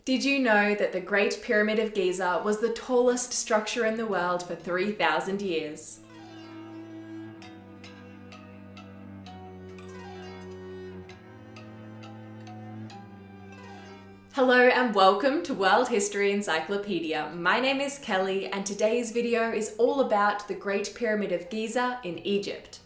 Did you know that the Great Pyramid of Giza was the tallest structure in the world for 3,000 years? Hello and welcome to World History Encyclopedia. My name is Kelly and today's video is all about the Great Pyramid of Giza in Egypt.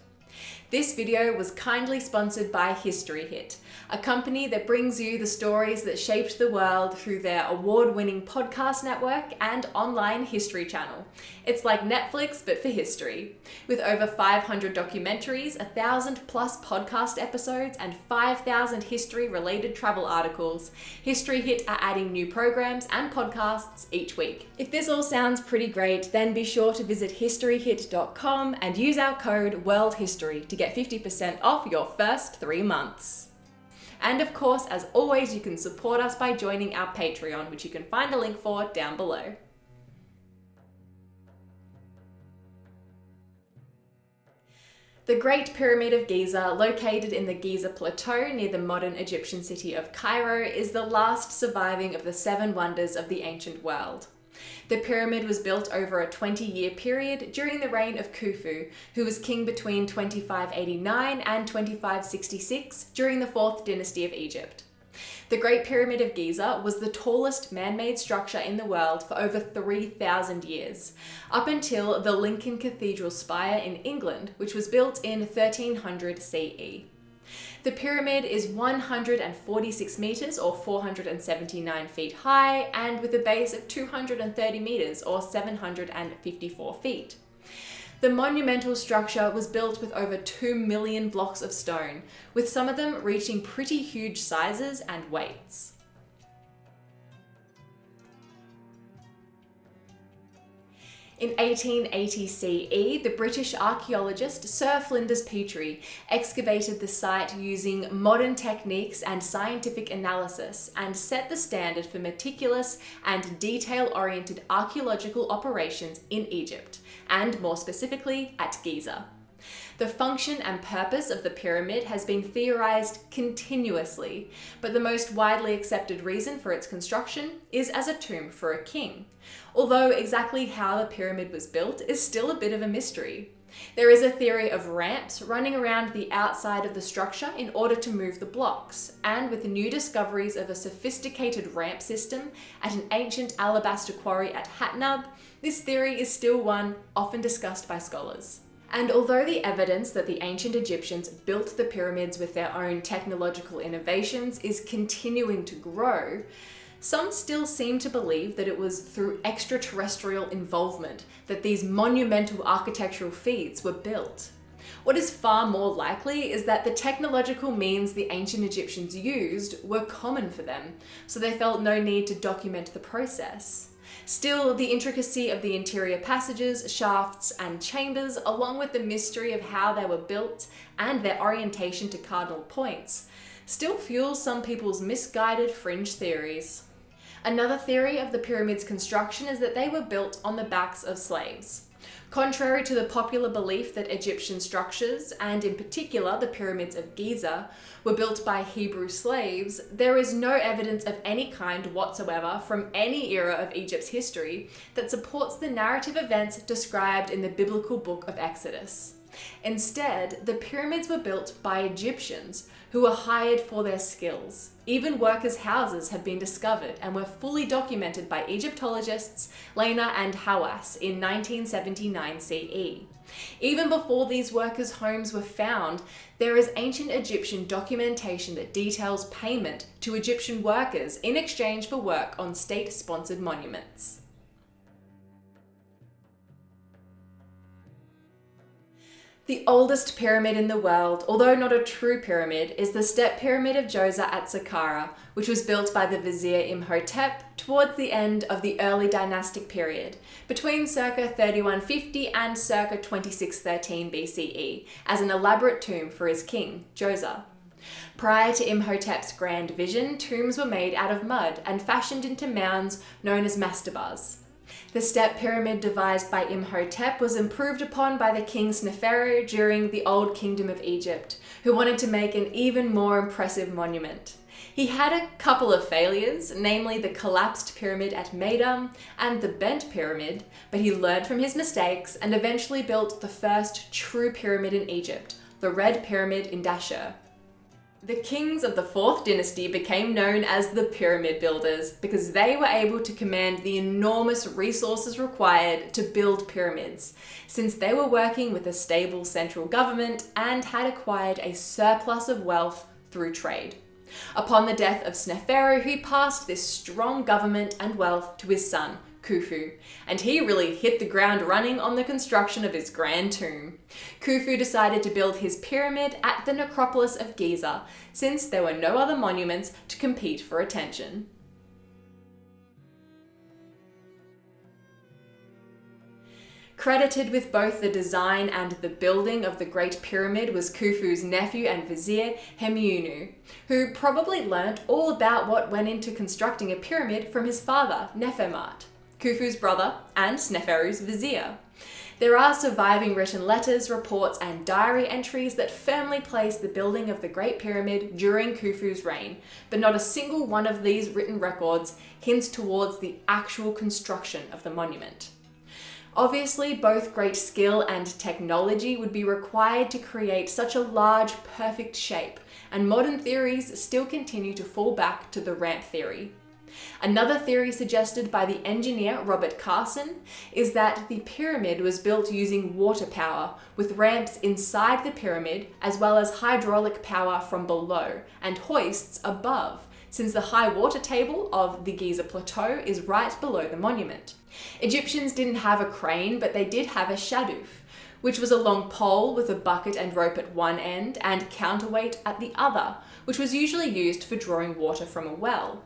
This video was kindly sponsored by History Hit, a company that brings you the stories that shaped the world through their award-winning podcast network and online history channel. It's like Netflix, but for history. With over 500 documentaries, 1,000 plus podcast episodes, and 5,000 history-related travel articles, History Hit are adding new programs and podcasts each week. If this all sounds pretty great, then be sure to visit historyhit.com and use our code WORLDHISTORY to get 50% off your first 3 months. And of course, as always, you can support us by joining our Patreon, which you can find a link for down below. The Great Pyramid of Giza, located in the Giza Plateau near the modern Egyptian city of Cairo, is the last surviving of the 7 wonders of the ancient world. The pyramid was built over a 20-year period during the reign of Khufu, who was king between 2589 and 2566 during the 4th dynasty of Egypt. The Great Pyramid of Giza was the tallest man-made structure in the world for over 3,000 years, up until the Lincoln Cathedral spire in England, which was built in 1300 CE. The pyramid is 146 meters or 479 feet high and with a base of 230 meters or 754 feet. The monumental structure was built with over 2 million blocks of stone, with some of them reaching pretty huge sizes and weights. In 1880 CE, the British archaeologist Sir Flinders Petrie excavated the site using modern techniques and scientific analysis and set the standard for meticulous and detail-oriented archaeological operations in Egypt, and more specifically at Giza. The function and purpose of the pyramid has been theorized continuously, but the most widely accepted reason for its construction is as a tomb for a king, although exactly how the pyramid was built is still a bit of a mystery. There is a theory of ramps running around the outside of the structure in order to move the blocks, and with the new discoveries of a sophisticated ramp system at an ancient alabaster quarry at Hatnub, this theory is still one often discussed by scholars. And although the evidence that the ancient Egyptians built the pyramids with their own technological innovations is continuing to grow, some still seem to believe that it was through extraterrestrial involvement that these monumental architectural feats were built. What is far more likely is that the technological means the ancient Egyptians used were common for them, so they felt no need to document the process. Still, the intricacy of the interior passages, shafts, and chambers, along with the mystery of how they were built and their orientation to cardinal points, still fuels some people's misguided fringe theories. Another theory of the pyramid's construction is that they were built on the backs of slaves. Contrary to the popular belief that Egyptian structures, and in particular the pyramids of Giza, were built by Hebrew slaves, there is no evidence of any kind whatsoever from any era of Egypt's history that supports the narrative events described in the biblical book of Exodus. Instead, the pyramids were built by Egyptians who were hired for their skills. Even workers' houses have been discovered and were fully documented by Egyptologists Lena and Hawass in 1979 CE. Even before these workers' homes were found, there is ancient Egyptian documentation that details payment to Egyptian workers in exchange for work on state-sponsored monuments. The oldest pyramid in the world, although not a true pyramid, is the Step Pyramid of Giza at Saqqara, which was built by the Vizier Imhotep towards the end of the early dynastic period, between circa 3150 and circa 2613 BCE, as an elaborate tomb for his king, Djoser. Prior to Imhotep's grand vision, tombs were made out of mud and fashioned into mounds known as mastabas. The step pyramid devised by Imhotep was improved upon by the king Sneferu during the Old Kingdom of Egypt, who wanted to make an even more impressive monument. He had a couple of failures, namely the collapsed pyramid at Meidum and the bent pyramid, but he learned from his mistakes and eventually built the first true pyramid in Egypt, the Red Pyramid in Dashur. The kings of the 4th dynasty became known as the pyramid builders because they were able to command the enormous resources required to build pyramids, since they were working with a stable central government and had acquired a surplus of wealth through trade. Upon the death of Sneferu, he passed this strong government and wealth to his son, Khufu, and he really hit the ground running on the construction of his grand tomb. Khufu decided to build his pyramid at the necropolis of Giza, since there were no other monuments to compete for attention. Credited with both the design and the building of the Great Pyramid was Khufu's nephew and vizier, Hemiunu, who probably learnt all about what went into constructing a pyramid from his father, Nefermat, Khufu's brother and Sneferu's vizier. There are surviving written letters, reports, and diary entries that firmly place the building of the Great Pyramid during Khufu's reign, but not a single one of these written records hints towards the actual construction of the monument. Obviously, both great skill and technology would be required to create such a large, perfect shape, and modern theories still continue to fall back to the ramp theory. Another theory suggested by the engineer Robert Carson is that the pyramid was built using water power, with ramps inside the pyramid as well as hydraulic power from below and hoists above, since the high water table of the Giza Plateau is right below the monument. Egyptians didn't have a crane, but they did have a shaduf, which was a long pole with a bucket and rope at one end and counterweight at the other, which was usually used for drawing water from a well.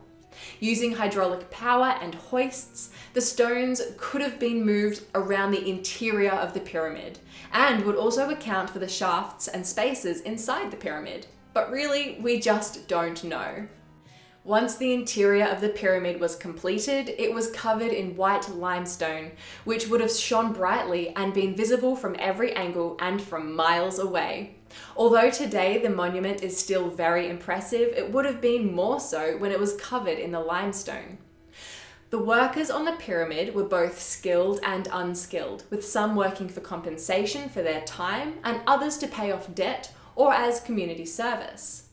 Using hydraulic power and hoists, the stones could have been moved around the interior of the pyramid, and would also account for the shafts and spaces inside the pyramid. But really, we just don't know. Once the interior of the pyramid was completed, it was covered in white limestone, which would have shone brightly and been visible from every angle and from miles away. Although today the monument is still very impressive, it would have been more so when it was covered in the limestone. The workers on the pyramid were both skilled and unskilled, with some working for compensation for their time and others to pay off debt or as community service.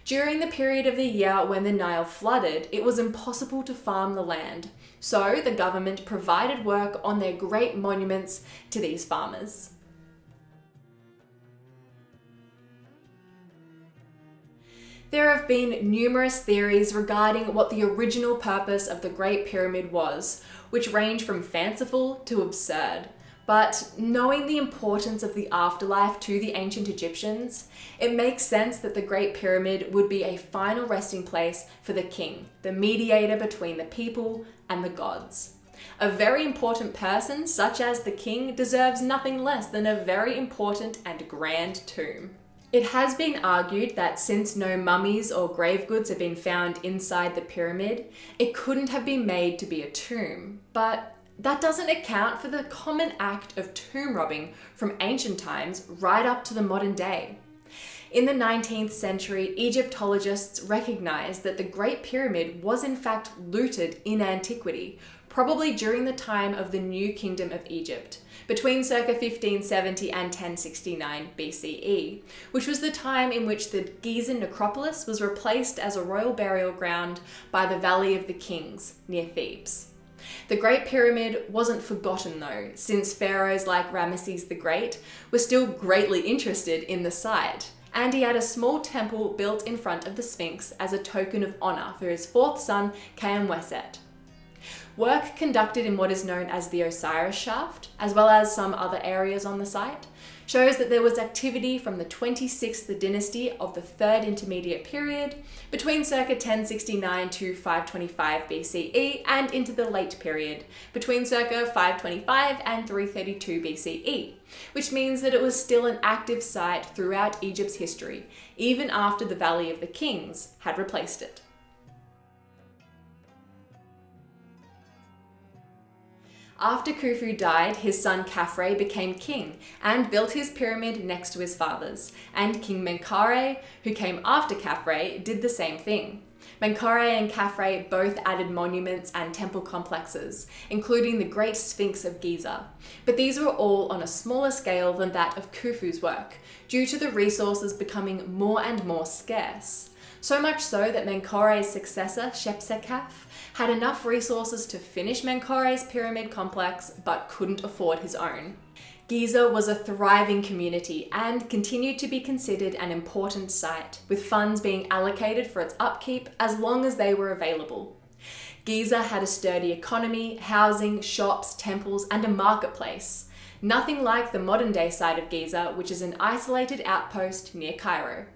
During the period of the year when the Nile flooded, it was impossible to farm the land, so the government provided work on their great monuments to these farmers. There have been numerous theories regarding what the original purpose of the Great Pyramid was, which range from fanciful to absurd. But knowing the importance of the afterlife to the ancient Egyptians, it makes sense that the Great Pyramid would be a final resting place for the king, the mediator between the people and the gods. A very important person, such as the king, deserves nothing less than a very important and grand tomb. It has been argued that since no mummies or grave goods have been found inside the pyramid, it couldn't have been made to be a tomb. But that doesn't account for the common act of tomb robbing from ancient times right up to the modern day. In the 19th century, Egyptologists recognized that the Great Pyramid was in fact looted in antiquity, probably during the time of the New Kingdom of Egypt, between circa 1570 and 1069 BCE, which was the time in which the Gizan necropolis was replaced as a royal burial ground by the Valley of the Kings near Thebes. The Great Pyramid wasn't forgotten though, since pharaohs like Ramesses the Great were still greatly interested in the site, and he had a small temple built in front of the Sphinx as a token of honor for his fourth son, Khaemweset. Work conducted in what is known as the Osiris shaft, as well as some other areas on the site, shows that there was activity from the 26th dynasty of the 3rd intermediate period, between circa 1069 to 525 BCE, and into the late period, between circa 525 and 332 BCE, which means that it was still an active site throughout Egypt's history, even after the Valley of the Kings had replaced it. After Khufu died, his son Khafre became king and built his pyramid next to his father's, and King Menkaure, who came after Khafre, did the same thing. Menkaure and Khafre both added monuments and temple complexes, including the Great Sphinx of Giza, but these were all on a smaller scale than that of Khufu's work, due to the resources becoming more and more scarce. So much so that Menkaure's successor, Shepsekhaf, had enough resources to finish Menkaure's pyramid complex, but couldn't afford his own. Giza was a thriving community and continued to be considered an important site, with funds being allocated for its upkeep as long as they were available. Giza had a sturdy economy, housing, shops, temples, and a marketplace. Nothing like the modern-day site of Giza, which is an isolated outpost near Cairo.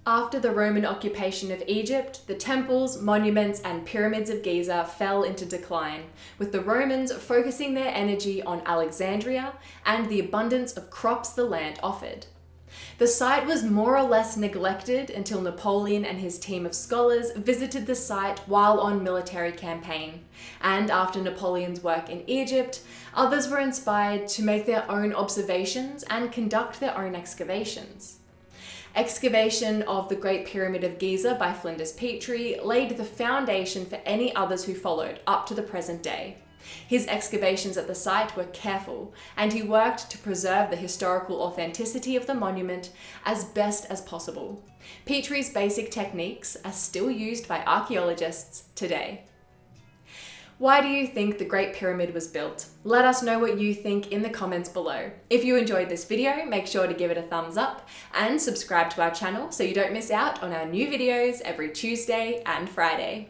After the Roman occupation of Egypt, the temples, monuments, and pyramids of Giza fell into decline, with the Romans focusing their energy on Alexandria and the abundance of crops the land offered. The site was more or less neglected until Napoleon and his team of scholars visited the site while on military campaign, and after Napoleon's work in Egypt, others were inspired to make their own observations and conduct their own excavations. Excavation of the Great Pyramid of Giza by Flinders Petrie laid the foundation for any others who followed up to the present day. His excavations at the site were careful, and he worked to preserve the historical authenticity of the monument as best as possible. Petrie's basic techniques are still used by archaeologists today. Why do you think the Great Pyramid was built? Let us know what you think in the comments below. If you enjoyed this video, make sure to give it a thumbs up and subscribe to our channel so you don't miss out on our new videos every Tuesday and Friday.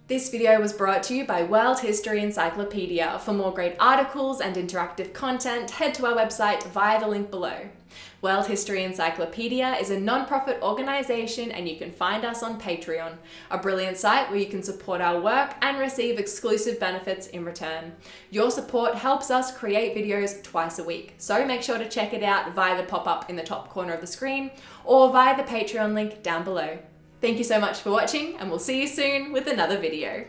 This video was brought to you by World History Encyclopedia. For more great articles and interactive content, head to our website via the link below. World History Encyclopedia is a non-profit organisation, and you can find us on Patreon, a brilliant site where you can support our work and receive exclusive benefits in return. Your support helps us create videos twice a week, so make sure to check it out via the pop-up in the top corner of the screen or via the Patreon link down below. Thank you so much for watching, and we'll see you soon with another video.